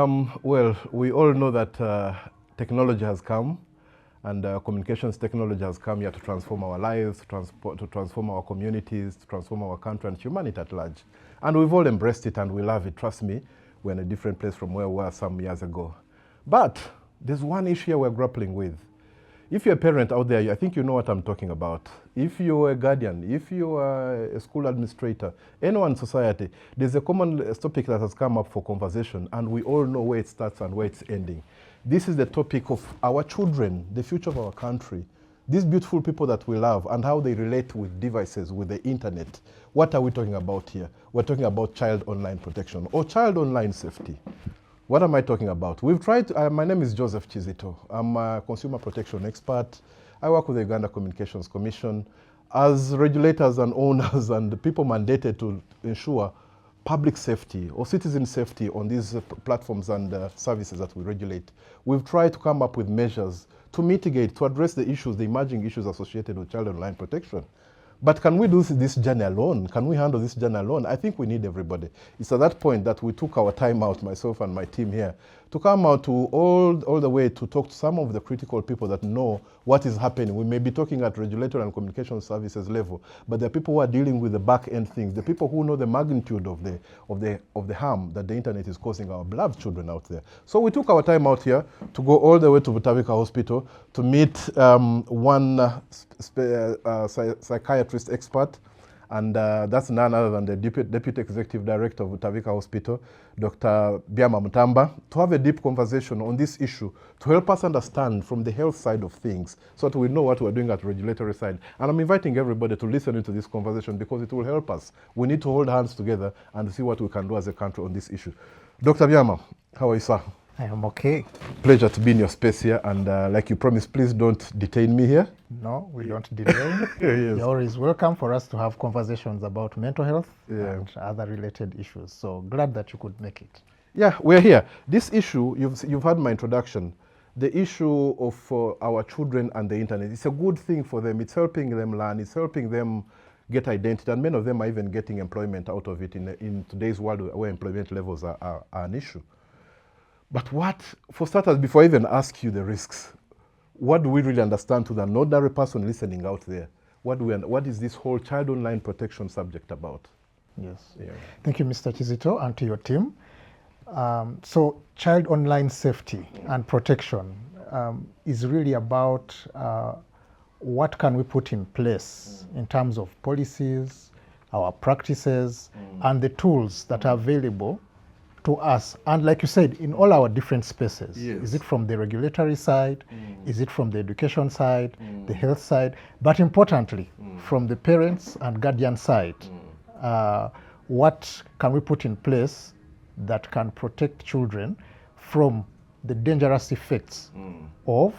Well, we all know that technology has come, and communications technology has come here to transform our lives, to transform our communities, to transform our country and humanity at large. And we've all embraced it and we love it. Trust me, we're in a different place from where we were some years ago. But there's one issue here we're grappling with. If you're a parent out there, I think you know what I'm talking about. If you're a guardian, if you're a school administrator, anyone in society, there's a common topic that has come up for conversation, and we all know where it starts and where it's ending. This is the topic of our children, the future of our country, these beautiful people that we love and how they relate with devices, with the internet. What are we talking about here? We're talking about child online protection or child online safety. What am I talking about? We've tried, my name is Joseph Chizito. I'm a consumer protection expert. I work with the Uganda Communications Commission as regulators and owners and people mandated to ensure public safety or citizen safety on these platforms and services that we regulate. We've tried to come up with measures to mitigate, to address the issues, the emerging issues associated with child online protection. But can we do this journey alone? Can we handle this journey alone? I think we need everybody. It's at that point that we took our time out, myself and my team here, to come out to all the way to talk to some of the critical people that know what is happening. We may be talking at regulatory and communication services level, but there are people who are dealing with the back end things, the people who know the magnitude of the harm that the internet is causing our beloved children out there. So we took our time out here to go all the way to Butabika Hospital to meet one psychiatrist expert, and that's none other than the Deputy Executive Director of Butabika Hospital, Dr. Byamah Mutamba, to have a deep conversation on this issue, to help us understand from the health side of things, so that we know what we're doing at the regulatory side. And I'm inviting everybody to listen into this conversation because it will help us. We need to hold hands together and see what we can do as a country on this issue. Dr. Byamah, how are you, sir? I am okay. Pleasure to be in your space here, and like you promised, please don't detain me here. No, we don't delay. Yes. You're always welcome for us to have conversations about mental health Yeah. and other related issues. So glad that you could make it. Yeah, we're here. This issue, you've had my introduction. The issue of our children and the internet, it's a good thing for them. It's helping them learn. It's helping them get identity, and many of them are even getting employment out of it in today's world where employment levels are an issue. But what, for starters, before I even ask you the risks, what do we really understand to the ordinary person listening out there? What is this whole child online protection subject about? Yes. Yeah. Thank you, Mr. Chizito, and to your team. So child online safety and protection is really about what can we put in place in terms of policies, our practices, and the tools that are available to us. And like you said, in all our different spaces. Yes. Is it from the regulatory side? Is it from the education side, the health side? But importantly, from the parents and guardian side, what can we put in place that can protect children from the dangerous effects of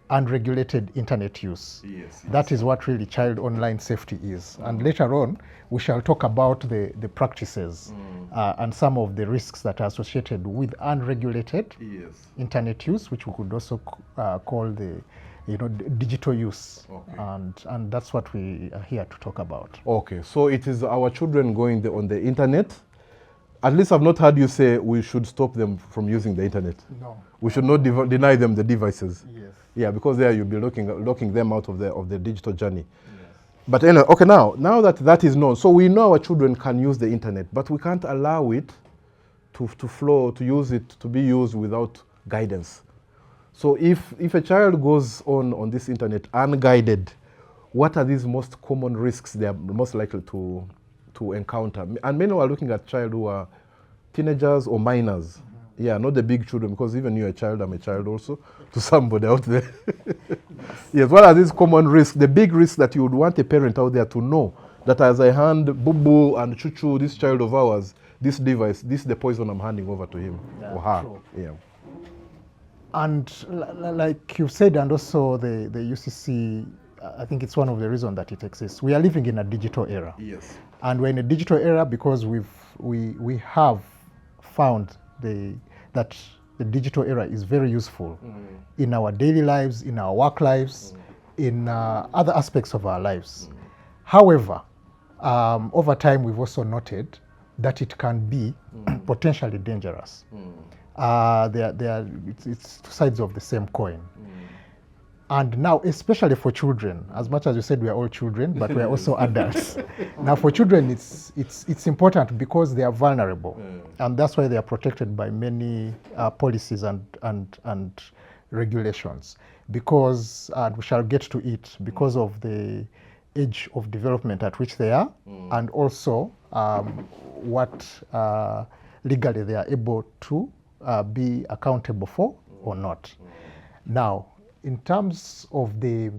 unregulated internet use? Yes. That is what really child online safety is. And later on, we shall talk about the practices and some of the risks that are associated with unregulated internet use, which we could also call the digital use. Okay. And that's what we are here to talk about. Okay, so it is our children going on the internet. At least I've not heard you say we should stop them from using the internet. No. We should not deny them the devices. Yes. Yeah, because there you'll be locking them out of the digital journey. Yes. But anyway, okay, now that is known, so we know our children can use the internet, but we can't allow it to be used without guidance. So if a child goes on this internet unguided, what are these most common risks they are most likely to encounter? And many are looking at child who are teenagers or minors. Yeah, not the big children, because even you're a child, I'm a child also, to somebody out there. Yes, what are these common risks, the big risks that you would want a parent out there to know, that as I hand Boo and Chuchu, this child of ours, this device, this is the poison I'm handing over to him or her. True. Yeah. And like you said, and also the UCC, I think it's one of the reasons that it exists. We are living in a digital era. Yes. And we're in a digital era because we have found that the digital era is very useful in our daily lives, in our work lives, in other aspects of our lives. However, over time we've also noted that it can be potentially dangerous. It's two sides of the same coin. And now, especially for children, as much as you said we are all children, but we are also adults. Now, for children, it's important because they are vulnerable, and that's why they are protected by many policies and regulations. Because we shall get to it because of the age of development at which they are, and also what legally they are able to be accountable for or not. Now, in terms of the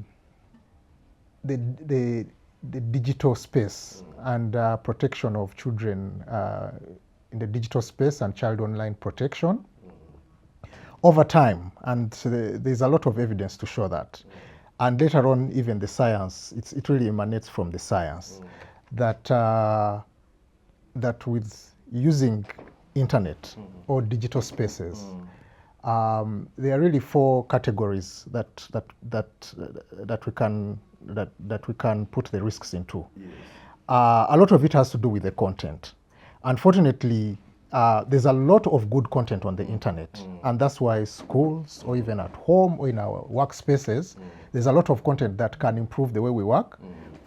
digital space and protection of children in the digital space and child online protection, over time, and there's a lot of evidence to show that, and later on even the science, it really emanates from the science, that with using internet or digital spaces, there are really four categories that we can put the risks into. Yes. A lot of it has to do with the content. Unfortunately, there's a lot of good content on the internet, and that's why schools or even at home or in our workspaces, there's a lot of content that can improve the way we work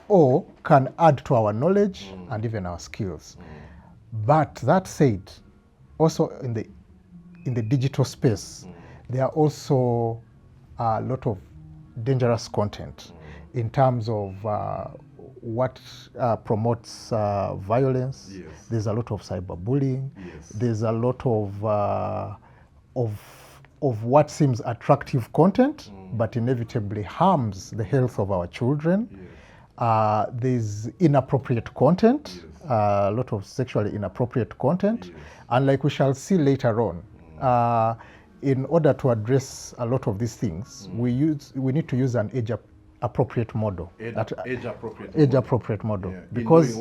or can add to our knowledge and even our skills. But that said, also in the digital space, there are also a lot of dangerous content in terms of what promotes violence. Yes. There's a lot of cyberbullying. Yes. There's a lot of what seems attractive content, but inevitably harms the health of our children. Yes. There's inappropriate content. Yes. A lot of sexually inappropriate content. Yes. And like we shall see later on, in order to address a lot of these things, we need to use an age-appropriate model. Age-appropriate model. Yeah. Because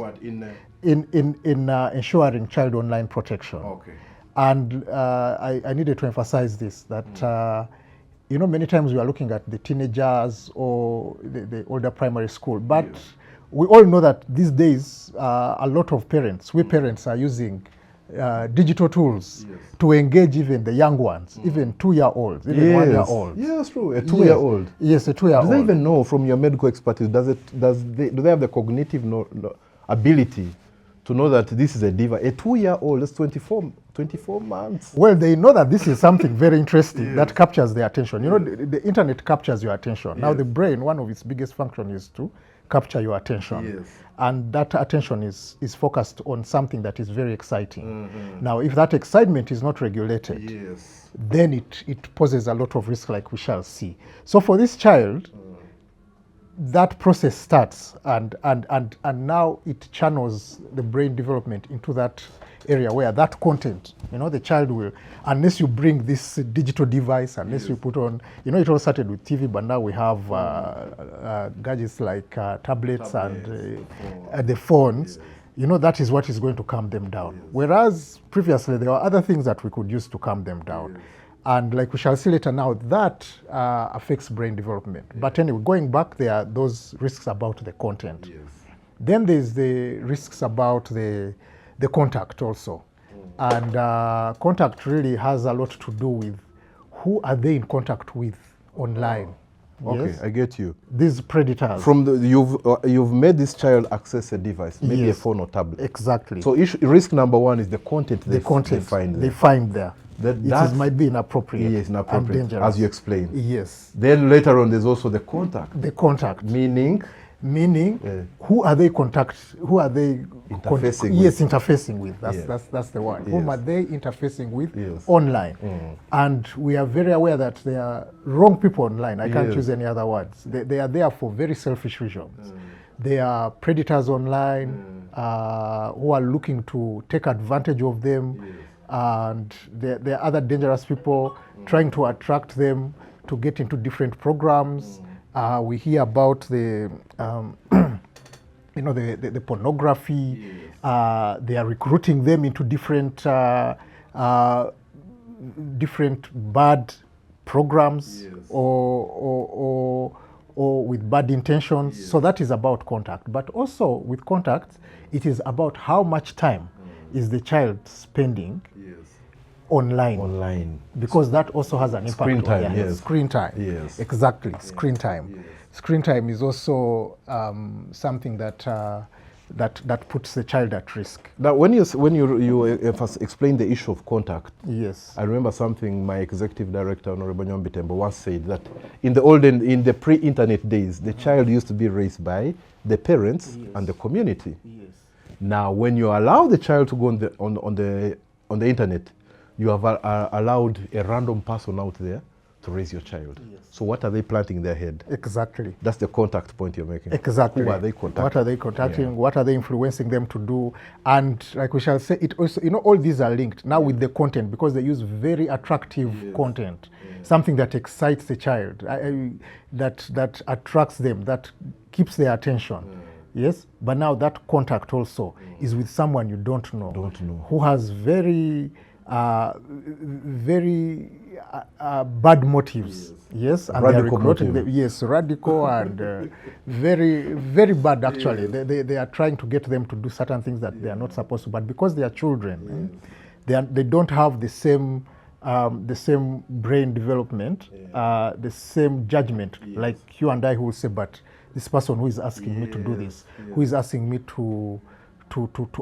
in ensuring child online protection. Okay. And I needed to emphasize this, that many times we are looking at the teenagers or the older primary school, but yes, we all know that these days a lot of parents, we parents are using digital tools, yes, to engage even the young ones, even 2-year-olds, even yes, 1-year-olds. Yeah, that's true. A 2-year-old. Yes, a 2-year-old. Do they even know, from your medical expertise, do they have the cognitive ability to know that this is a device? A 2-year-old, that's 24 months. Well, they know that this is something very interesting, yes, that captures their attention. You know, the internet captures your attention. Yes. Now the brain, one of its biggest functions is to capture your attention. Yes. And that attention is focused on something that is very exciting. Now, if that excitement is not regulated, yes, then it poses a lot of risk, like we shall see. So for this child, that process starts, and now it channels the brain development into that area where that content, the child will, unless you bring this digital device, unless, yes, you put on, it all started with TV, but now we have gadgets like tablets and the phones. Yes. That is what is going to calm them down. Yes. Whereas previously there were other things that we could use to calm them down. Yes. And like we shall see later now, that affects brain development. Yes. But anyway, going back, there are those risks about the content. Yes. Then there's the risks about the contact also. And contact really has a lot to do with who are they in contact with online. Okay, yes? I get you. These predators. You've made this child access a device, maybe, yes, a phone or tablet. Exactly. So risk number one is the content they find there. It might be inappropriate. Yes, inappropriate, and dangerous, as you explained. Yes. Then later on, there's also the contact. The contact. Meaning, who are they interfacing with? Yes, interfacing with. That's the word. Yes. Whom are they interfacing with, yes, online? And we are very aware that there are wrong people online. I can't, yes, use any other words. They are there for very selfish reasons. They are predators online who are looking to take advantage of them. Yes. And there are other dangerous people trying to attract them to get into different programs. We hear about the pornography. Yes. They are recruiting them into different bad programs. Yes. or with bad intentions. Yes. So that is about contact. But also with contact, it is about how much time is the child spending, yes, online. Because that also has an impact Screen time, on their yes. screen time. Yes. Exactly, screen time. Yes. Screen time is also something that that puts the child at risk. Now, when you first explained the issue of contact, Yes. I remember something my executive director, Honorable Byamah Mutamba, once said that in the pre-internet days, the child used to be raised by the parents and the community. Yes. Now, when you allow the child to go on the internet, you have allowed a random person out there to raise your child. Yes. So what are they planting in their head? Exactly. That's the contact point you're making. Exactly. Who are they contacting? What are they contacting? Yeah. What are they influencing them to do? And like we shall say, it also, all these are linked now with the content, because they use very attractive content, something that excites the child, that attracts them, that keeps their attention. Yes, but now that contact also is with someone you don't know, who has very bad motives. Yes, and they are recruiting them. Yes, radical and very, very bad. Actually, they are trying to get them to do certain things that they are not supposed to. But because they are children, they don't have the same brain development, the same judgment, like you and I, who will say, but this person who is asking me to do this, who is asking me to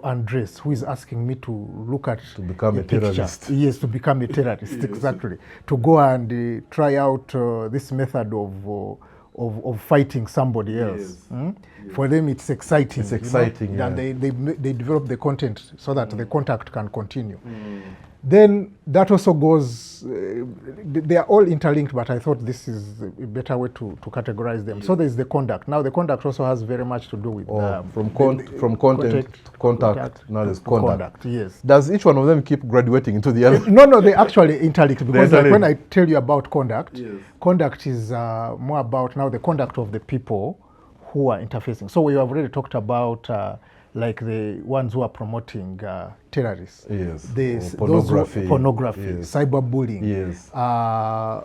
undress, who is asking me to look at to become a terrorist. Yes, to become a terrorist, exactly. To go and try out this method of fighting somebody else. For them, it's exciting. It's exciting, and they develop the content so that the contact can continue. Then that also goes, they are all interlinked, but I thought this is a better way to categorize them. So there's the conduct. Now the conduct also has very much to do with from content to contact. Now there's conduct. Yes. Does each one of them keep graduating into the other? No, they actually interlinked, because like when I tell you about conduct, conduct is more about now the conduct of the people who are interfacing. So we have already talked about like the ones who are promoting terrorists, pornography, cyberbullying,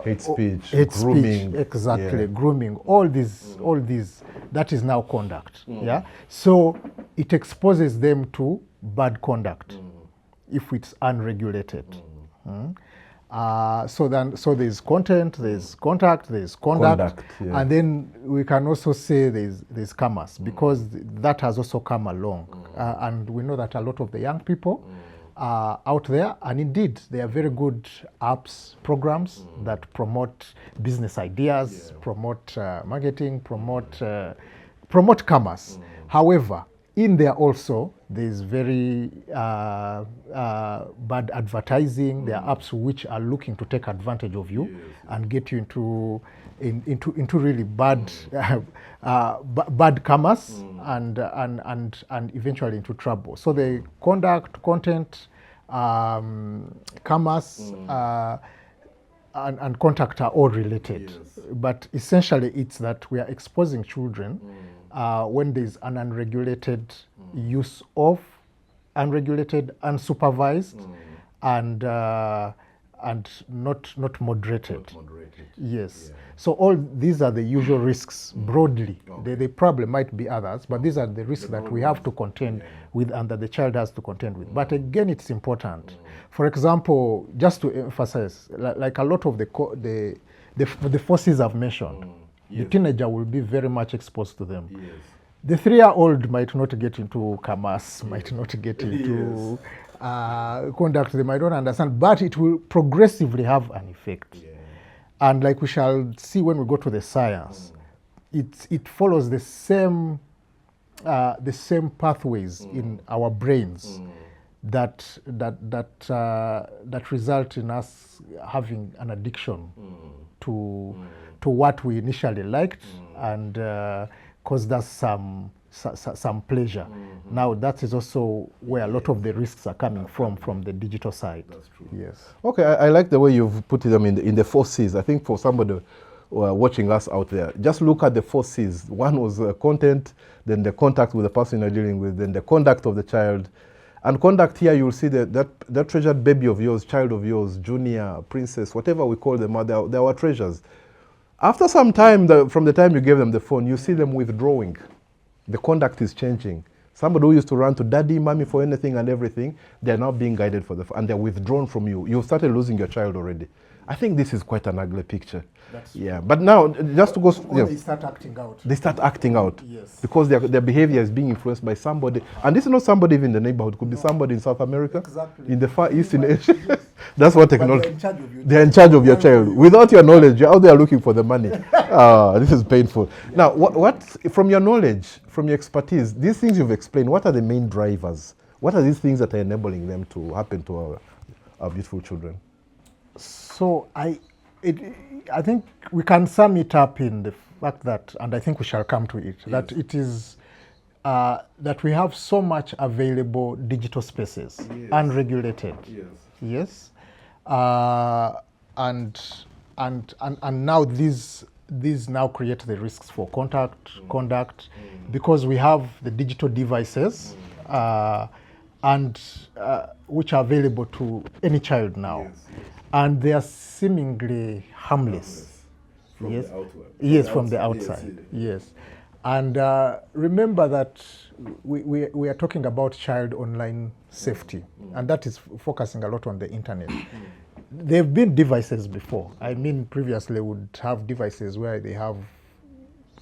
hate speech, grooming, grooming. All these, that is now conduct. Yeah, so it exposes them to bad conduct if it's unregulated. So there's content, there's contact, there's conduct, and then we can also say there's commerce, because that has also come along, and we know that a lot of the young people are out there, and indeed they are very good apps, programs that promote business ideas, promote marketing, promote commerce. However, in there also, there's very bad advertising. There are apps which are looking to take advantage of you and get you into really bad bad commerce and eventually into trouble. So the conduct, content, commerce, and contact are all related. But essentially, it's that we are exposing children when there's an unregulated use of, unregulated, unsupervised, and not moderated. Yes. So all these are the usual risks broadly. The problem might be others, but these are the risks that we have to contend with and that the child has to contend with. But again, it's important. For example, just to emphasize, like a lot of the forces I've mentioned, the teenager will be very much exposed to them. The 3-year-old might not get into commerce, might not get into conduct, they might not understand, but it will progressively have an effect. And like we shall see when we go to the science, it follows the same pathways in our brains that result in us having an addiction to what we initially liked and caused us some pleasure. Now that is also where a lot of the risks are coming from the digital side. That's true. Yes. Okay, I like the way you've put them in the 4 C's. I think for somebody watching us out there, just look at the 4 C's. One was content, then the contact with the person you're dealing with, then the conduct of the child. And conduct here, you'll see that treasured baby of yours, child of yours, junior, princess, whatever we call them, they are treasures. After some time, from the time you gave them the phone, you see them withdrawing. The conduct is changing. Somebody who used to run to daddy, mommy for anything and everything, they're now being guided and they're withdrawn from you. You've started losing your child already. I think this is quite an ugly picture. That's yeah, but now just to go, they start acting out. They start acting out, yes, because their behavior is being influenced by somebody, and this is not somebody even in the neighborhood. It could be somebody in South America, exactly, in the Far East, in Asia. Yes. That's what technology. They're in charge of your child. Without your knowledge, you're out there looking for the money. This is painful. Yeah. Now, what from your knowledge, from your expertise, these things you've explained, what are the main drivers? What are these things that are enabling them to happen to our beautiful children? So I think we can sum it up in the fact that, and I think we shall come to it, yes, that it is that we have so much available digital spaces, yes, unregulated. Yes. Yes. And now these now create the risks for conduct, because we have the digital devices and which are available to any child now. Yes, yes. And they are seemingly harmless. From yes, the outward. Yes, from the outside. Yes, yes. And remember that we are talking about child online safety, and that is focusing a lot on the internet. There have been devices before. I mean, previously would have devices where they have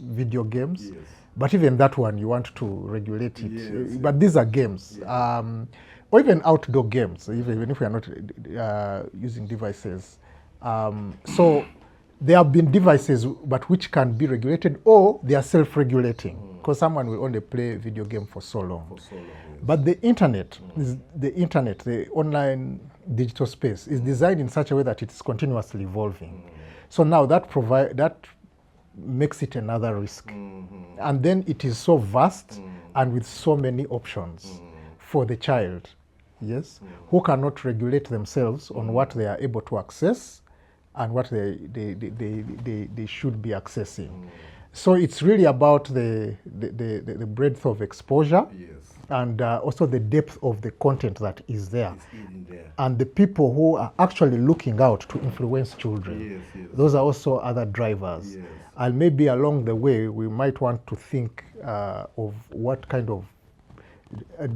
video games, yes, but even that one you want to regulate it. Yes, but these are games. Yes. Or even outdoor games, even if we are not using devices. So there have been devices, but which can be regulated, or they are self-regulating, because someone will only play video game for so long. Yes. But the internet, the online digital space, is designed in such a way that it is continuously evolving. So now that makes it another risk. And then it is so vast and with so many options for the child, yes, who cannot regulate themselves on what they are able to access and what they should be accessing. So it's really about the breadth of exposure, yes, and also the depth of the content that is there, and the people who are actually looking out to influence children. Yes, yes. Those are also other drivers. Yes. And maybe along the way we might want to think of what kind of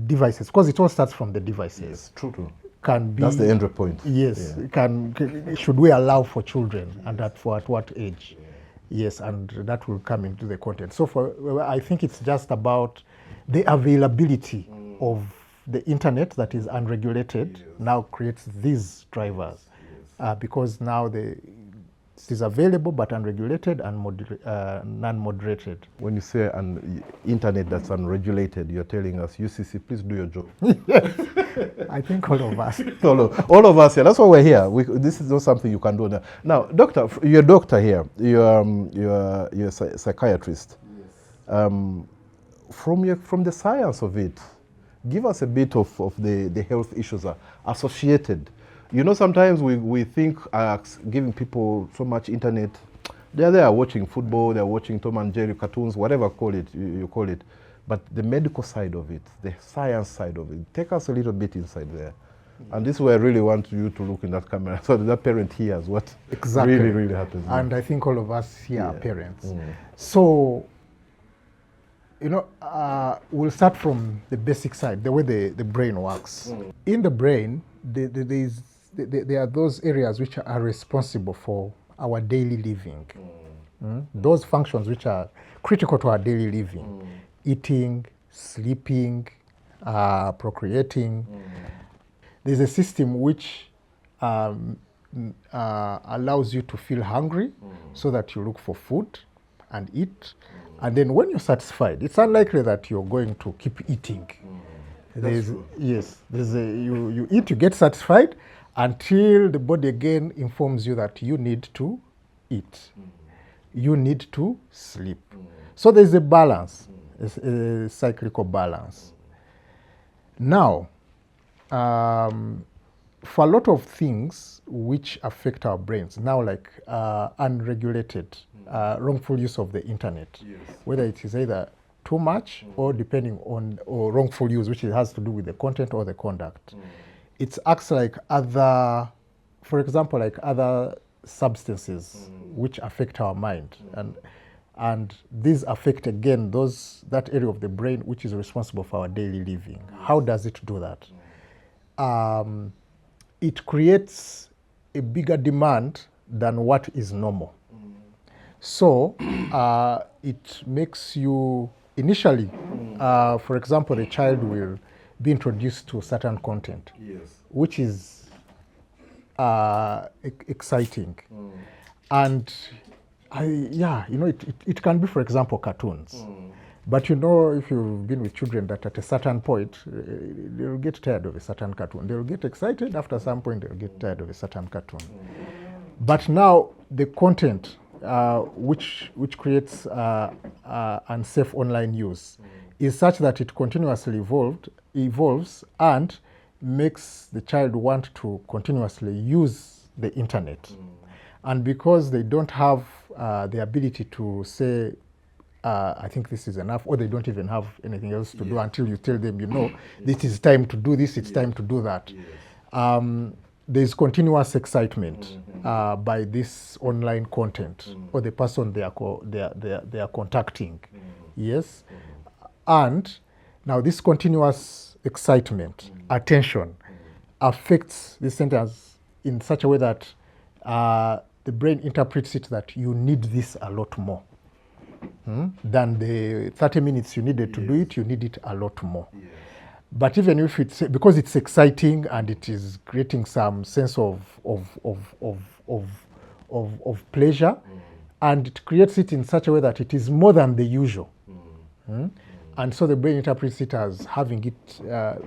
devices, because it all starts from the devices. Yes, true. Can be, that's the end point. Yes, yeah. Should we allow for children, yes, and at what age? Yeah. Yes, and that will come into the content. So I think it's just about the availability of the internet that is unregulated, yes, now creates these drivers, yes, because now it is available but unregulated and non-moderated. When you say an internet that's unregulated, you're telling us, UCC, please do your job. I think all of us. all of us, yeah. That's why we're here. This is not something you can do. Now, doctor, you're a doctor here. You're a psychiatrist. Yes. From the science of it, give us a bit of the health issues associated. You know, sometimes we think giving people so much internet, they're there watching football, they're watching Tom and Jerry cartoons, whatever you call it. But the medical side of it, the science side of it, take us a little bit inside there. And this is where I really want you to look in that camera so that parent hears what exactly really happens. And I think all of us here are parents. So, you know, we'll start from the basic side, the way the brain works. In the brain, there are those areas which are responsible for our daily living. Those functions which are critical to our daily living. Eating, sleeping, procreating. There's a system which allows you to feel hungry so that you look for food and eat. And then when you're satisfied, it's unlikely that you're going to keep eating. Yes, you eat, you get satisfied until the body again informs you that you need to eat. You need to sleep. So there's a balance. A cyclical balance. Now, for a lot of things which affect our brains, now like unregulated, wrongful use of the internet, yes, whether it is either too much or depending on, or wrongful use, which has to do with the content or the conduct. It acts like other, for example, like other substances which affect our mind. And And these affect, again, that area of the brain which is responsible for our daily living. How does it do that? It creates a bigger demand than what is normal. So it makes you, initially, for example, the child will be introduced to certain content, which is exciting. And it can be, for example, cartoons. But if you've been with children that at a certain point, they'll get tired of a certain cartoon. They'll get excited. After some point, they'll get tired of a certain cartoon. But now the content which creates unsafe online use is such that it continuously evolves and makes the child want to continuously use the internet. And because they don't have the ability to say, I think this is enough, or they don't even have anything else to do until you tell them, this is time to do this, it's time to do that. There's continuous excitement by this online content or the person they are contacting. Yes. And now this continuous excitement, attention, affects the sentence in such a way that the brain interprets it that you need this a lot more. Than the 30 minutes you needed to do it, you need it a lot more. But even if because it's exciting and it is creating some sense of pleasure, and it creates it in such a way that it is more than the usual. And so the brain interprets it as having it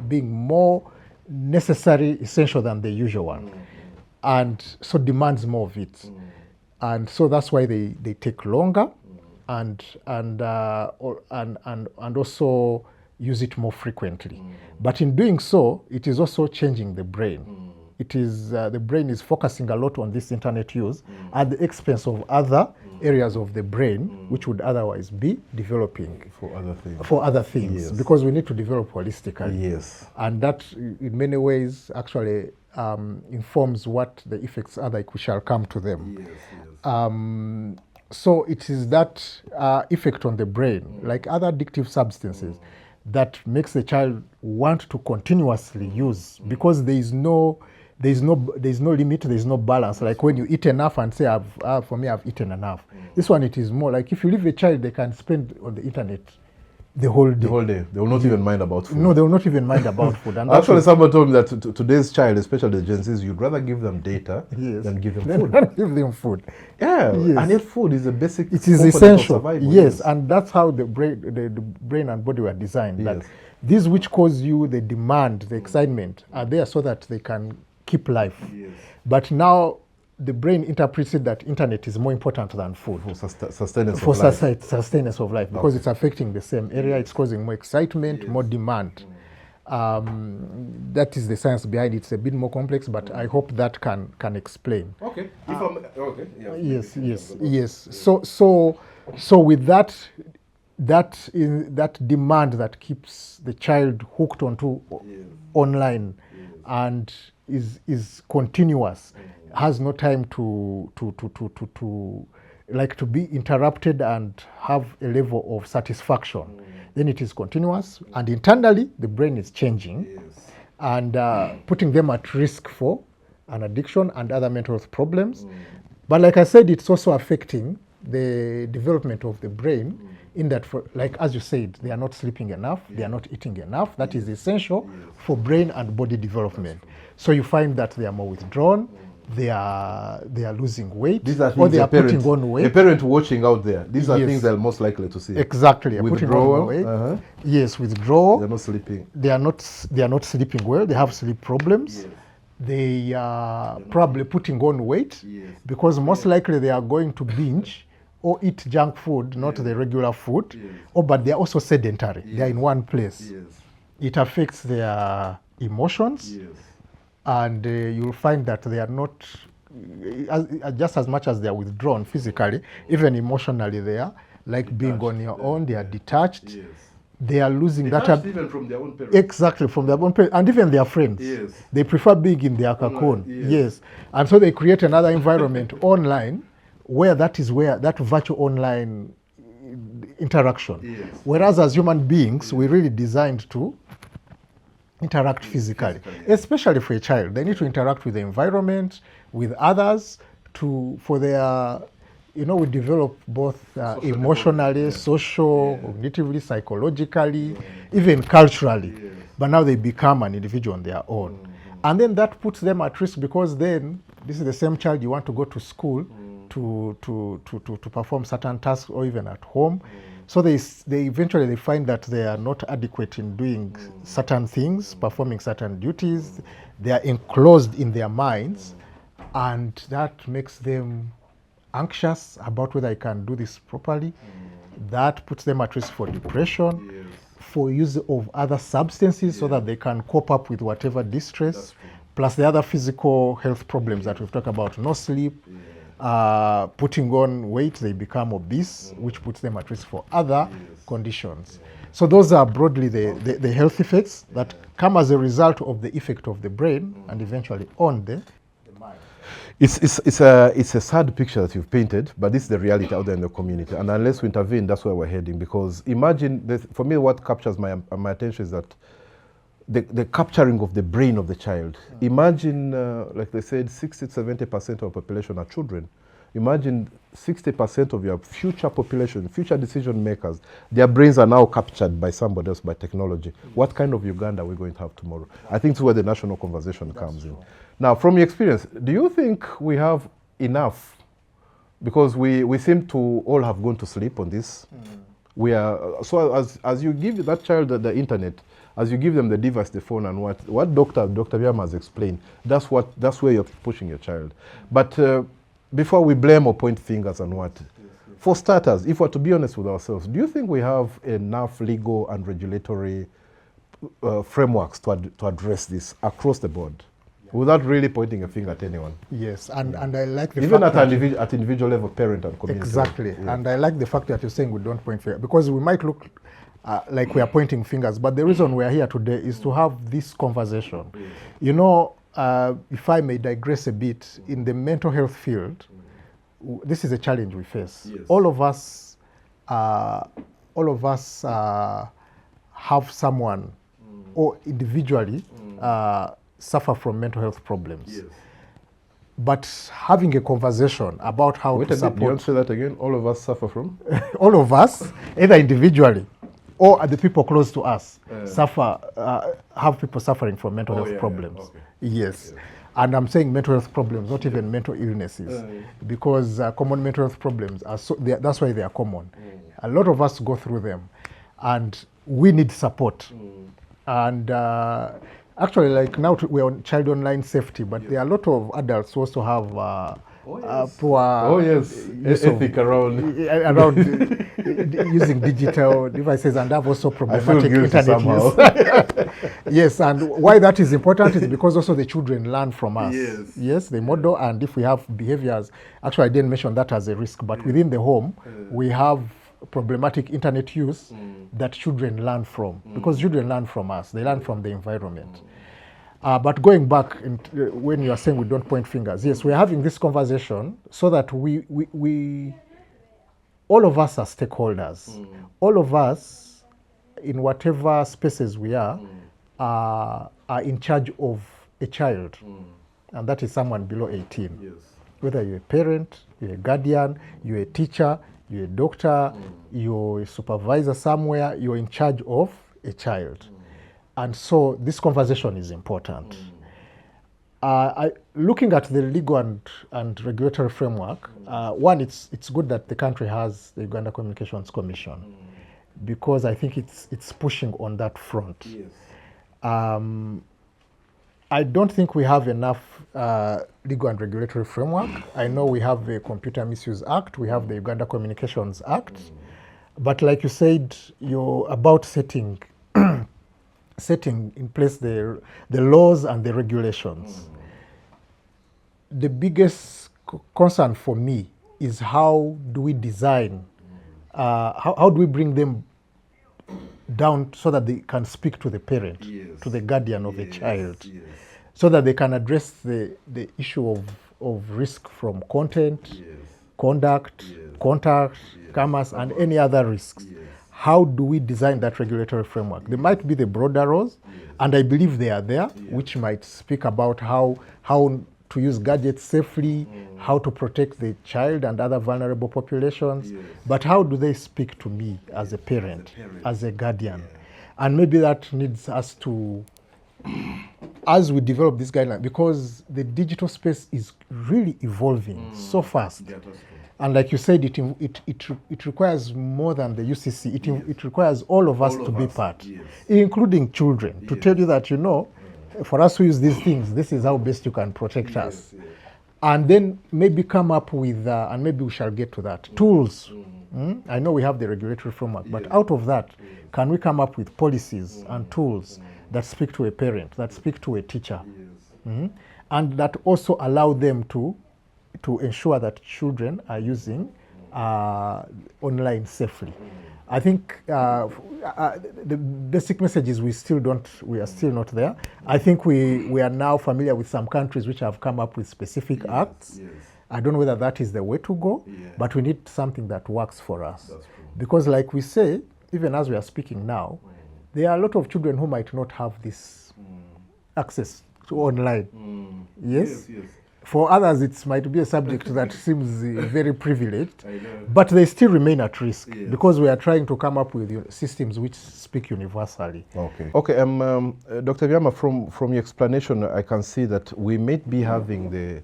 being more necessary, essential than the usual one. And so demands more of it. And so that's why they take longer and also use it more frequently. But in doing so, it is also changing the brain. It is the brain is focusing a lot on this internet use at the expense of other areas of the brain which would otherwise be developing for other things. Because we need to develop holistically. And that in many ways actually informs what the effects are, like we shall come to them. So it is that effect on the brain, like other addictive substances, that makes the child want to continuously use, because there is no limit, there is no balance. Like when you eat enough and say, for me, I've eaten enough. This one, it is more like if you leave a child, they can spend on the internet the whole day. They will not even mind about food. No, they will not even mind about food. And actually, someone told me that today's child, especially the Gen Zs, you'd rather give them data than give them food. Give them food. Yeah, and yet food is a basic. It is essential. Yes, and that's how the brain and body were designed. That these which cause you the demand, the excitement, are there so that they can keep life. But now the brain interprets it that internet is more important than food for sustenance of life, because it's affecting the same area. It's causing more excitement, more demand. That is the science behind it. It's a bit more complex, but I hope that can explain. Okay. Yes. So with that demand that keeps the child hooked onto online and is continuous, has no time to be interrupted and have a level of satisfaction. Then it is continuous, and internally the brain is changing and putting them at risk for an addiction and other mental health problems. But like I said, it's also affecting the development of the brain, in that, as you said, they are not sleeping enough, they are not eating enough. That is essential for brain and body development. So you find that they are more withdrawn, they are losing weight, or they are putting on weight. A parent watching out there, these are things they're most likely to see. Exactly, withdrawal, putting on weight. Yes, withdrawal. They're not sleeping. They are not sleeping well. They have sleep problems. They are probably putting on weight because most likely they are going to binge or eat junk food, not the regular food. But they are also sedentary. They are in one place. It affects their emotions. And you'll find that they are not, just as much as they are withdrawn physically, even emotionally they are, like being on your own, they are detached. They are losing that. Even from their own parents. Exactly, from their own parents, and even their friends. They prefer being in their cocoon. And so they create another environment online, where that virtual online interaction. Yes. Whereas as human beings, we're really designed to interact physically, especially for a child. They need to interact with the environment, with others, for their, we develop both emotionally, social, cognitively, psychologically, even culturally. But now they become an individual on their own. And then that puts them at risk, because then this is the same child you want to go to school to perform certain tasks, or even at home. So they eventually find that they are not adequate in doing certain things, performing certain duties. They are enclosed in their minds, and that makes them anxious about whether I can do this properly. That puts them at risk for depression, for use of other substances, so that they can cope up with whatever distress, plus the other physical health problems that we've talked about: no sleep, putting on weight, they become obese, which puts them at risk for other conditions. So those are broadly the health effects that come as a result of the effect of the brain and eventually on the mind. It's a sad picture that you've painted, but this is the reality out there in the community. And unless we intervene, that's where we're heading. Because imagine, for me, what captures my attention is that the capturing of the brain of the child. Imagine, like they said, 60-70% of the population are children. Imagine 60% of your future population, future decision makers, their brains are now captured by somebody else, by technology. What kind of Uganda are we going to have tomorrow? I think it's where the national conversation comes in. Now, from your experience, do you think we have enough? Because we seem to all have gone to sleep on this. We are, so as you give that child the internet, as you give them the device, the phone, and what Dr. Byamah has explained, that's where you're pushing your child. But before we blame or point fingers and what, for starters, if we're to be honest with ourselves, do you think we have enough legal and regulatory frameworks to address this across the board, without really pointing a finger at anyone? Yes, and I like the even fact at individual level, parent and community. Exactly, and I like the fact that you're saying we don't point fingers, because we might look like we are pointing fingers, but the reason we are here today is to have this conversation. You know, if I may digress a bit, in the mental health field, this is a challenge we face. All of us have someone or individually suffer from mental health problems. But having a conversation about how to support... Do you want to say that again? All of us suffer from? All of us, either individually or the people close to us, have people suffering from mental health problems. Okay. Yes. And I'm saying mental health problems, not even mental illnesses, because common mental health problems, that's why they are common. A lot of us go through them, and we need support. And actually, like now we're on child online safety, but there are a lot of adults who also have poor ethic around using digital devices, and have also problematic internet use. Yes, and why that is important is because also the children learn from us. Yes, they model, and if we have behaviors, actually I didn't mention that as a risk, but within the home, we have problematic internet use that children learn from, because children learn from us, they learn from the environment. But going back, when you are saying we don't point fingers, yes, we're having this conversation so that we all of us are stakeholders. All of us, in whatever spaces we are in charge of a child. And that is someone below 18. Whether you're a parent, you're a guardian, you're a teacher, you're a doctor, you're a supervisor somewhere, you're in charge of a child. And so this conversation is important. Looking at the legal and regulatory framework, one, it's good that the country has the Uganda Communications Commission, because I think it's pushing on that front. I don't think we have enough legal and regulatory framework. I know we have the Computer Misuse Act, we have the Uganda Communications Act, but like you said, you're about setting in place the laws and the regulations. The biggest concern for me is how do we design, how do we bring them down so that they can speak to the parent, to the guardian of the child, so that they can address the issue of risk from content, conduct, contact, commerce, and any other risks. How do we design that regulatory framework? There might be the broader roles, and I believe they are there, which might speak about how to use gadgets safely, how to protect the child and other vulnerable populations. But how do they speak to me as a parent, as a guardian? And maybe that needs us to, as we develop this guideline, because the digital space is really evolving so fast. And like you said, it requires more than the UCC. It requires all of us to be part, including children, to tell you that, you know, for us who use these things, this is how best you can protect us. And then maybe come up with, and maybe we shall get to that, tools. I know we have the regulatory framework, but out of that, can we come up with policies and tools that speak to a parent, that speak to a teacher, and that also allow them to ensure that children are using online safely. I think the basic message is we are still not there. I think we are now familiar with some countries which have come up with specific acts. I don't know whether that is the way to go, but we need something that works for us. Because like we say, even as we are speaking now, there are a lot of children who might not have this access to online. Yes? For others, it might be a subject that seems very privileged, but they still remain at risk because we are trying to come up with systems which speak universally. Okay. Dr. Byamah, from your explanation, I can see that we may be having the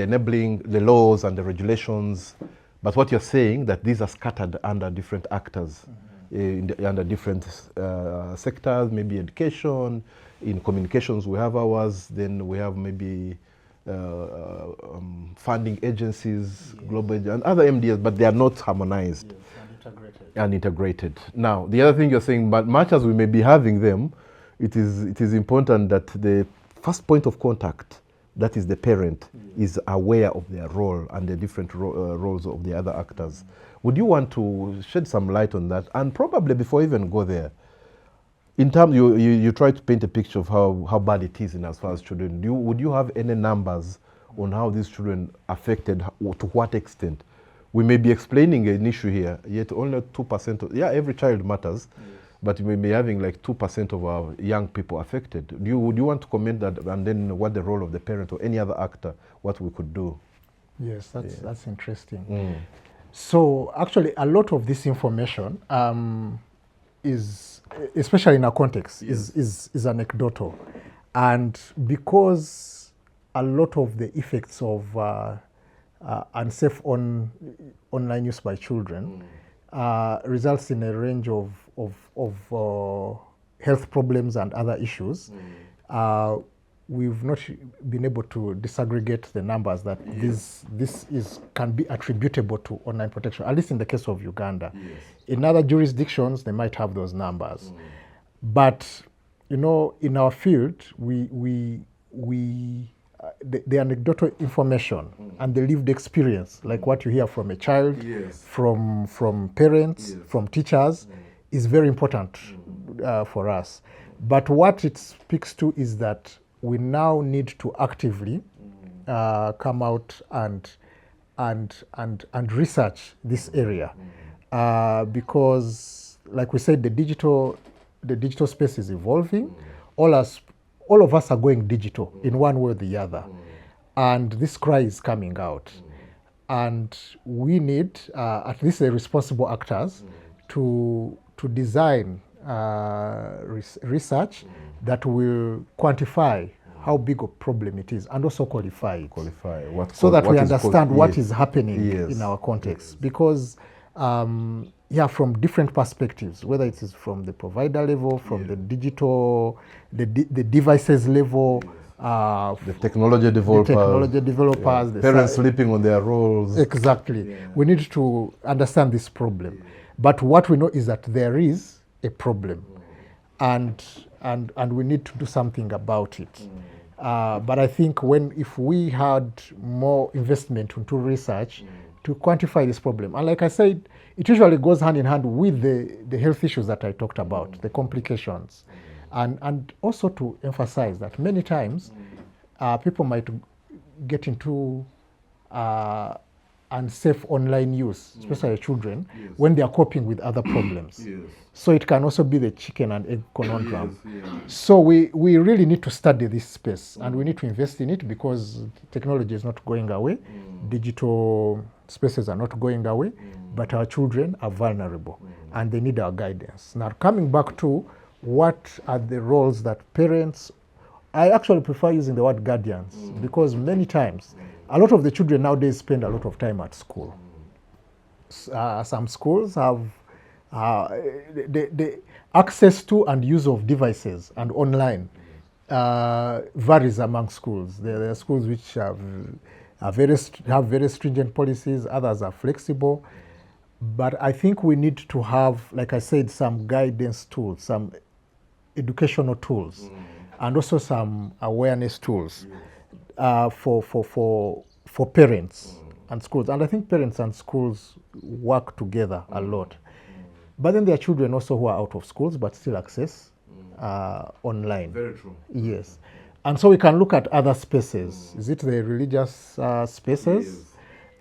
enabling, the laws and the regulations, but what you're saying that these are scattered under different actors, under different sectors, maybe education. In communications, we have ours. Then we have maybe funding agencies, global and other MDS, but they are not harmonized and integrated. Now, the other thing you're saying, but much as we may be having them, it is important that the first point of contact, that is the parent, is aware of their role and the different roles of the other actors. Would you want to shed some light on that? And probably before you even go there, in terms, you try to paint a picture of how bad it is in as far as children. Would you have any numbers on how these children affected, to what extent? We may be explaining an issue here, yet only 2% every child matters, but we may be having like 2% of our young people affected. Would you want to comment that, and then what the role of the parent or any other actor, what we could do? Yes, that's interesting. So actually, a lot of this information is, especially in our context, is anecdotal. And because a lot of the effects of unsafe online use by children results in a range of health problems and other issues, we've not been able to disaggregate the numbers that this can be attributable to online protection, at least in the case of Uganda. In other jurisdictions, they might have those numbers. But, you know, in our field, the anecdotal information and the lived experience, like what you hear from a child, from parents, from teachers, is very important for us. But what it speaks to is that we now need to actively come out and research this area, because, like we said, the digital space is evolving. All of us are going digital in one way or the other, and this cry is coming out, and we need at least the responsible actors to design research that will quantify how big a problem it is, and also qualify it. So that we understand what is happening in our context. Because, from different perspectives, whether it is from the provider level, from the digital, the devices level, the technology developers, the parents sleeping on their roles. Exactly. We need to understand this problem. But what we know is that there is a problem, and we need to do something about it. But I think if we had more investment into research to quantify this problem, and like I said, it usually goes hand in hand with the health issues that I talked about, the complications, and also to emphasize that many times people might get into unsafe online use, especially children, when they are coping with other problems. So it can also be the chicken and egg conundrum. So we really need to study this space and we need to invest in it because technology is not going away. Digital spaces are not going away, but our children are vulnerable and they need our guidance. Now, coming back to what are the roles that parents, I actually prefer using the word guardians because many times a lot of the children nowadays spend a lot of time at school. Some schools have the access to and use of devices and online varies among schools. There are schools which have very stringent policies, others are flexible. But I think we need to have, like I said, some guidance tools, some educational tools, and also some awareness tools for parents and schools. And I think parents and schools work together a lot. But then there are children also who are out of schools but still access online. Very true. Yes. And so we can look at other spaces. Is it the religious spaces?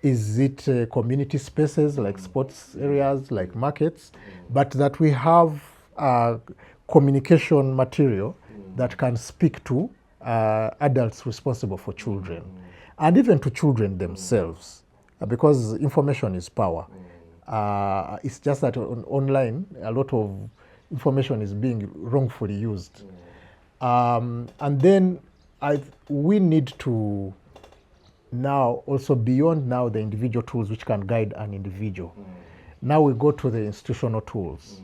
Is it community spaces like sports areas, like markets? But that we have communication material that can speak to adults responsible for children and even to children themselves because information is power. It's just that online a lot of information is being wrongfully used. And then we need to now also beyond now the individual tools which can guide an individual. Now we go to the institutional tools.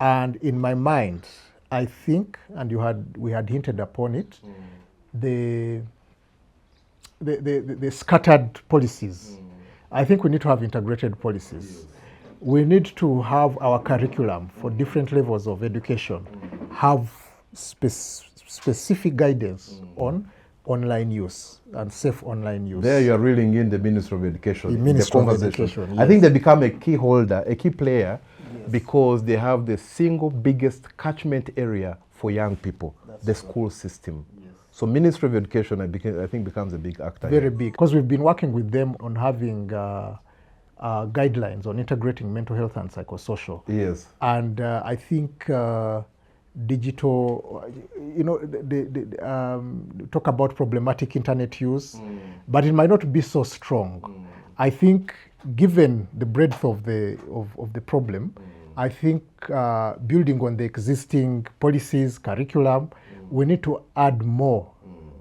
And in my mind, I think, and we had hinted upon it, the scattered policies. I think we need to have integrated policies. We need to have our curriculum for different levels of education, have specific guidance on online use and safe online use. There you are reeling in the Ministry of Education. The Ministry of Education, yes. I think they become a key holder, a key player, because they have the single biggest catchment area for young people, the school system. So Ministry of Education, I think, becomes a big actor. Very big, because we've been working with them on having guidelines on integrating mental health and psychosocial. Yes. And I think digital, talk about problematic internet use, but it might not be so strong. I think given the breadth of the problem, I think building on the existing policies, curriculum, we need to add more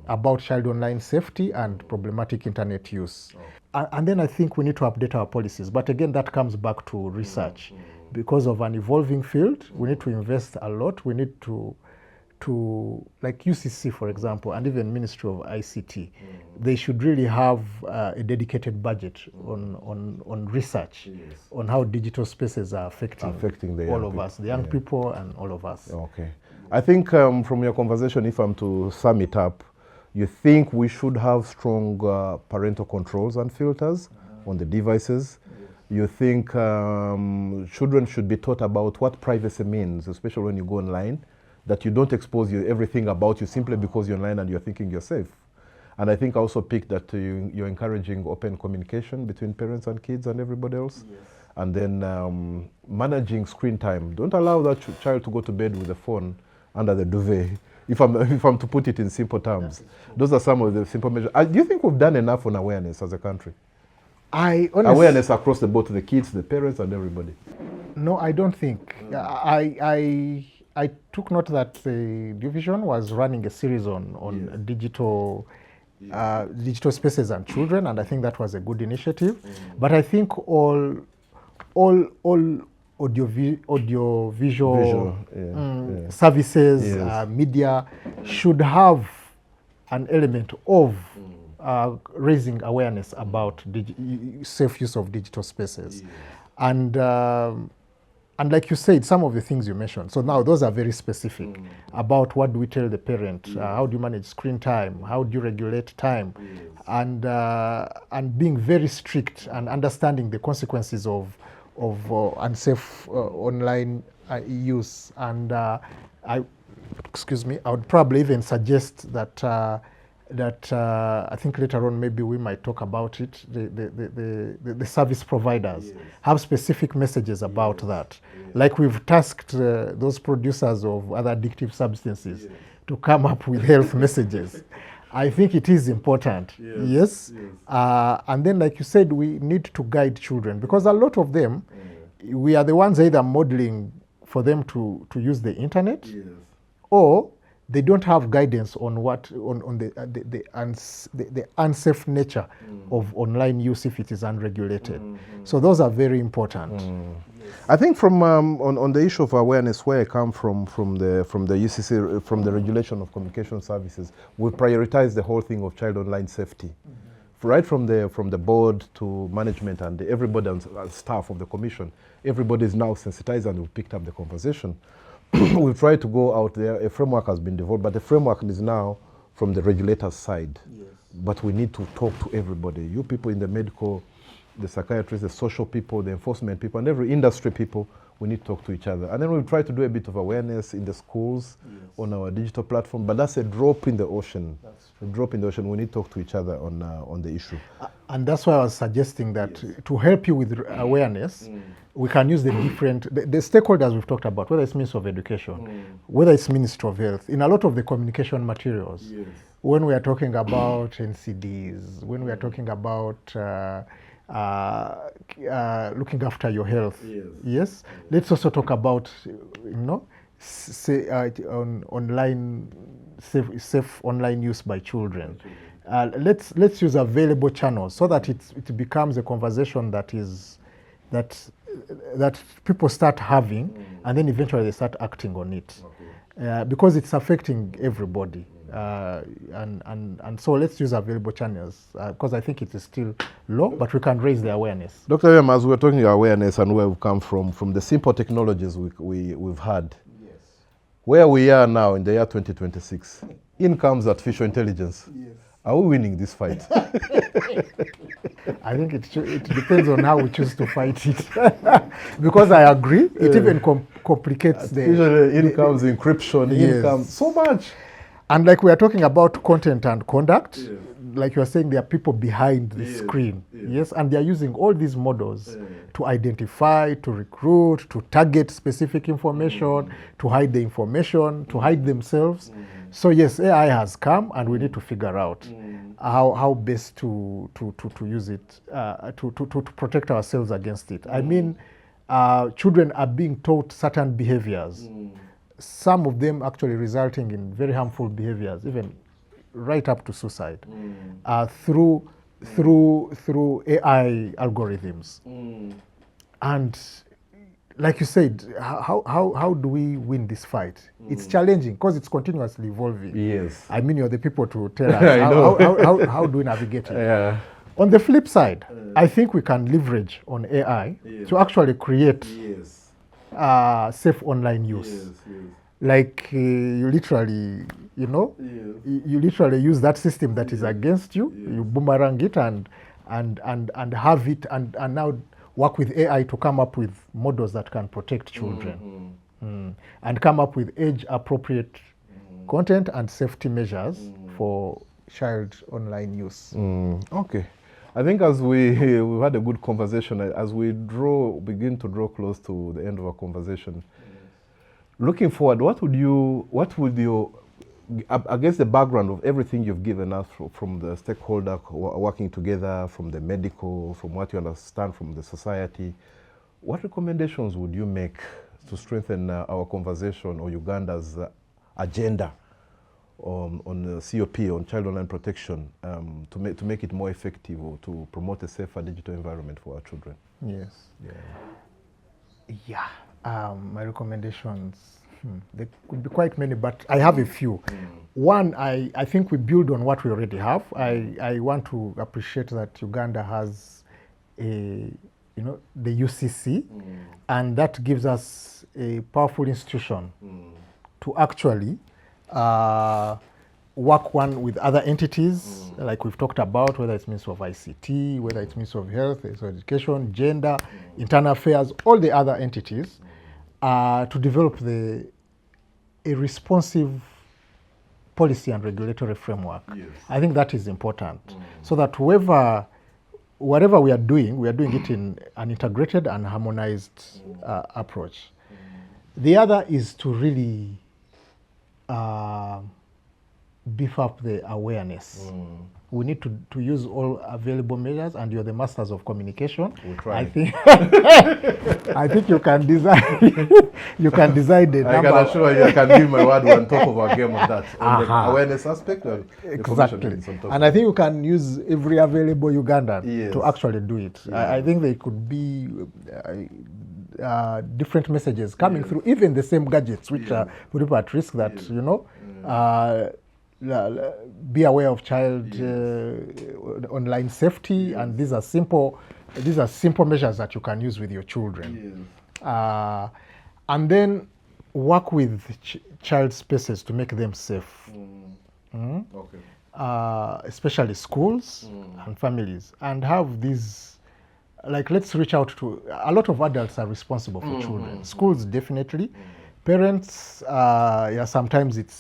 about child online safety and problematic internet use. And then I think we need to update our policies. But again, that comes back to research. Because of an evolving field, we need to invest a lot. We need to like UCC, for example, and even Ministry of ICT, they should really have a dedicated budget on research, on how digital spaces are affecting the all of us, the young people and all of us. Okay. I think from your conversation, if I'm to sum it up, you think we should have strong parental controls and filters on the devices. You think children should be taught about what privacy means, especially when you go online, that you don't expose everything about you simply because you're online and you're thinking you're safe. And I think I also picked that you're encouraging open communication between parents and kids and everybody else. Yes. And then managing screen time. Don't allow that child to go to bed with a phone under the duvet, if I'm to put it in simple terms. Those are some of the simple measures. Do you think we've done enough on awareness as a country? Awareness across the board to the kids, the parents, and everybody. No, I don't think. I took note that the division was running a series on digital spaces and children, and I think that was a good initiative. But I think all audiovisual services, media should have an element of raising awareness about safe use of digital spaces. And like you said, some of the things you mentioned, so now those are very specific about what do we tell the parent, how do you manage screen time, how do you regulate time, and being very strict and understanding the consequences of unsafe online use. And I would probably even suggest that that I think later on maybe we might talk about it. The service providers have specific messages about that. Like we've tasked those producers of other addictive substances to come up with health messages. I think it is important. Yes. And then, like you said, we need to guide children because a lot of them, we are the ones either modeling for them to use the internet, or they don't have guidance on what on the unsafe nature of online use if it is unregulated. So those are very important. I think from on the issue of awareness, where I come from the UCC, from the regulation of communication services, we prioritize the whole thing of child online safety, right from the board to management and everybody and staff of the commission. Everybody is now sensitized and we've picked up the conversation. We've tried to go out there. A framework has been developed, but the framework is now from the regulator's side. But we need to talk to everybody. You people in the medical, the psychiatrists, the social people, the enforcement people, and every industry people, we need to talk to each other. And then we'll try to do a bit of awareness in the schools, on our digital platform, but that's a drop in the ocean. A drop in the ocean. We need to talk to each other on the issue. And that's why I was suggesting that to help you with awareness, we can use the different, the stakeholders we've talked about, whether it's Ministry of Education, whether it's Ministry of Health, in a lot of the communication materials, when we are talking about NCDs, when we are talking about looking after your health. Yes. Let's also talk about, online safe online use by children. Let's use available channels so that it becomes a conversation that people start having, and then eventually they start acting on it, because it's affecting everybody. And so let's use available channels because I think it is still low, but we can raise the awareness. Dr. Byamah, as we're talking awareness and where we've come from the simple technologies we've had, where we are now in the year 2026, in comes artificial intelligence. Are we winning this fight? I think it depends on how we choose to fight it. Because I agree, it even complicates the incomes, encryption, incomes, so much. And like we are talking about content and conduct, like you are saying, there are people behind the screen, and they are using all these models to identify, to recruit, to target specific information, to hide the information, to hide themselves. So yes, AI has come, and we need to figure out how best to use it, to protect ourselves against it. I mean, children are being taught certain behaviors. Some of them actually resulting in very harmful behaviors, even right up to suicide, through AI algorithms. And like you said, how do we win this fight? It's challenging because it's continuously evolving. Yes. I mean, you're the people to tell us how do we navigate it. On the flip side, I think we can leverage on AI to actually create safe online use. Like you literally, you literally use that system that is against you. You boomerang it and have it and now work with AI to come up with models that can protect children, and come up with age-appropriate content and safety measures for child online use. Okay. I think as we've had a good conversation, as we begin to draw close to the end of our conversation, looking forward, what would you, against the background of everything you've given us from the stakeholder working together, from the medical, from what you understand from the society, what recommendations would you make to strengthen our conversation or Uganda's agenda on the COP, on child online protection, to make it more effective or to promote a safer digital environment for our children? Yes. My recommendations, there could be quite many, but I have a few. One, I think we build on what we already have. I want to appreciate that Uganda has the UCC, and that gives us a powerful institution to actually work with other entities, like we've talked about, whether it's Ministry of ICT, whether it's Ministry of Health, Education, Gender, Internal Affairs, all the other entities, to develop a responsive policy and regulatory framework. Yes. I think that is important, so that whatever we are doing it in an integrated and harmonized approach. The other is to really beef up the awareness. We need to use all available measures, and you're the masters of communication. We'll try. I think I think you can design you can design the I number. can assure you, I can give my word on top of our game on that. On the awareness aspect, the Exactly. commission is on top And I think you can use every available Ugandan Yes. to actually do it. I think there could be different messages coming through, even the same gadgets, which are put people at risk, that, you know, be aware of child online safety, and these are simple measures that you can use with your children. And then work with child spaces to make them safe. Okay. Especially schools and families, and have these, like, let's reach out to, a lot of adults are responsible for children. Schools, definitely. Parents, sometimes it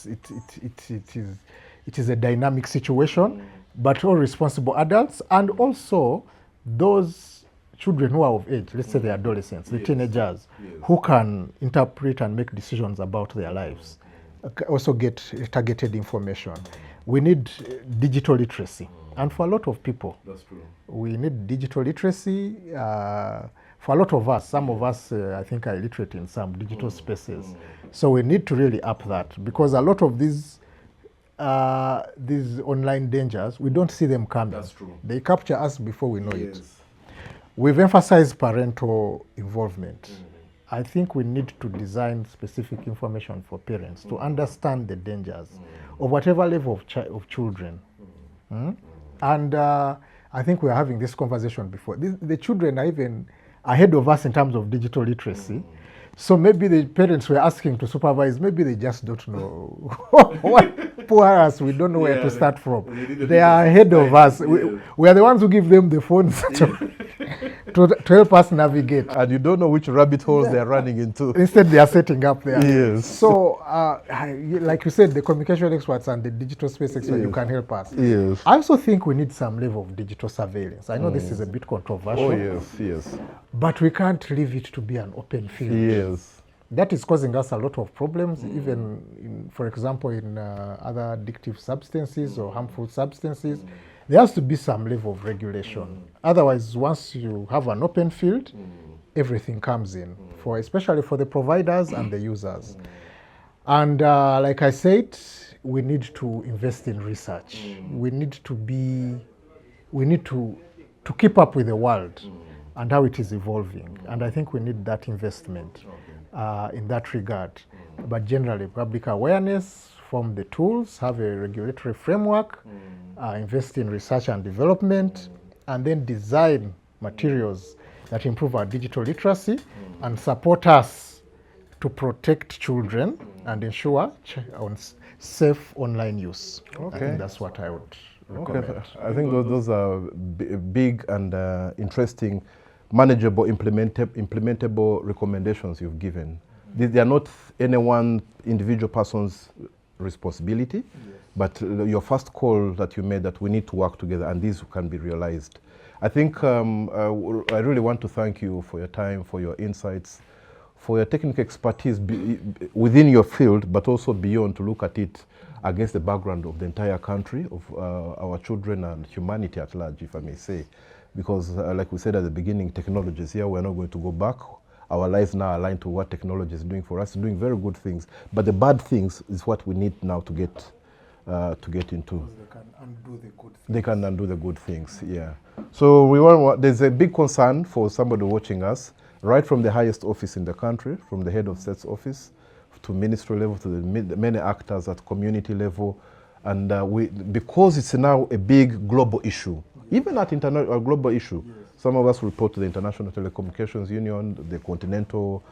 is a dynamic situation, but all responsible adults, and also those children who are of age, let's say the adolescents, the teenagers, who can interpret and make decisions about their lives, also get targeted information. We need digital literacy, and for a lot of people, That's true. we need digital literacy. For a lot of us, some of us, I think, are illiterate in some digital spaces. So we need to really up that, because a lot of these online dangers, we don't see them coming. That's true. They capture us before we know it. We've emphasized parental involvement. I think we need to design specific information for parents to understand the dangers of whatever level of children. And I think we are having this conversation before. The children are even ahead of us in terms of digital literacy. So maybe the parents were asking to supervise, maybe they just don't know. Poor us, we don't know where to start from. They are ahead of us. We are the ones who give them the phones to help us navigate. And you don't know which rabbit holes they're running into. Instead, they are setting up there. Yes. So, like you said, the communication experts and the digital space experts, you can help us. Yes. I also think we need some level of digital surveillance. I know this is a bit controversial. Oh, yes. But we can't leave it to be an open field. Yes. That is causing us a lot of problems, even for example, in other addictive substances or harmful substances. There has to be some level of regulation. Otherwise, once you have an open field, everything comes in, especially for the providers and the users. And like I said, we need to invest in research. We need to keep up with the world and how it is evolving. And I think we need that investment in that regard. But generally, public awareness, form the tools, have a regulatory framework, invest in research and development, and then design materials that improve our digital literacy and support us to protect children and ensure safe online use. I think that's what I would recommend. Okay. I think those are big and interesting, manageable, implementable recommendations you've given. They are not any one individual person's responsibility, but your first call that you made, that we need to work together and these can be realized. I think I really want to thank you for your time, for your insights, for your technical expertise within your field, but also beyond, to look at it against the background of the entire country, of our children and humanity at large, if I may say. Because like we said at the beginning, technology is here, we're not going to go back. Our lives now are aligned to what technology is doing for us, doing very good things. But the bad things is what we need now to get into. They can undo the good things. They can undo the good things, yeah. So there's a big concern for somebody watching us, right from the highest office in the country, from the head of state's office, to ministry level, to the many actors at community level. And because it's now a big global issue, even at a global issue, some of us report to the International Telecommunications Union, the continental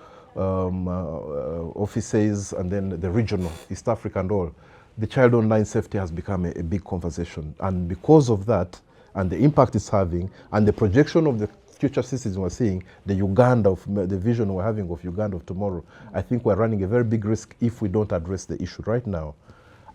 offices, and then the regional, East Africa and all. The child online safety has become a big conversation. And because of that, and the impact it's having, and the projection of the future citizens we're seeing, the vision we're having of Uganda of tomorrow, I think we're running a very big risk if we don't address the issue right now.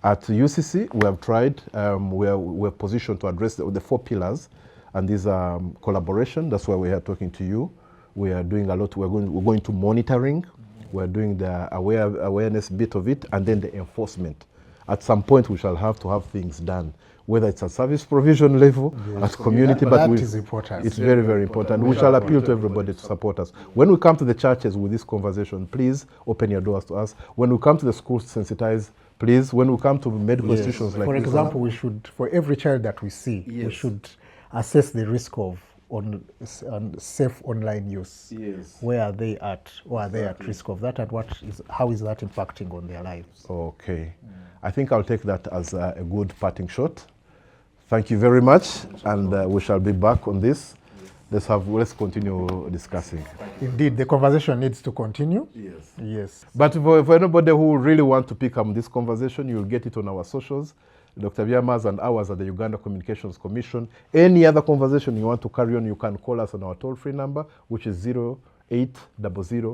At UCC, we have tried, we're positioned to address the 4 pillars, and these are collaboration. That's why we're here talking to you. We are doing a lot. We're going to monitoring. We're doing the awareness bit of it, and then the enforcement. At some point, we shall have to have things done, whether it's at service provision level, at community, but that is important. It's very, very important. We shall appeal to everybody to support us. When we come to the churches with this conversation, please open your doors to us. When we come to the schools, sensitize. Please, when we come to medical institutions like for this, example, we should, for every child that we see, we should assess the risk of safe online use. Where are they at? Or are they at risk of that, and how is that impacting on their lives? Okay. I think I'll take that as a good parting shot. Thank you very much, and we shall be back on this. Let's continue discussing. Indeed, the conversation needs to continue. Yes. But for anybody who really want to pick up this conversation, you'll get it on our socials, Dr. Byamah's and ours at the Uganda Communications Commission. Any other conversation you want to carry on, you can call us on our toll-free number, which is 0800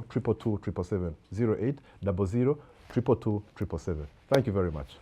222 777. 0800 222 777. Thank you very much.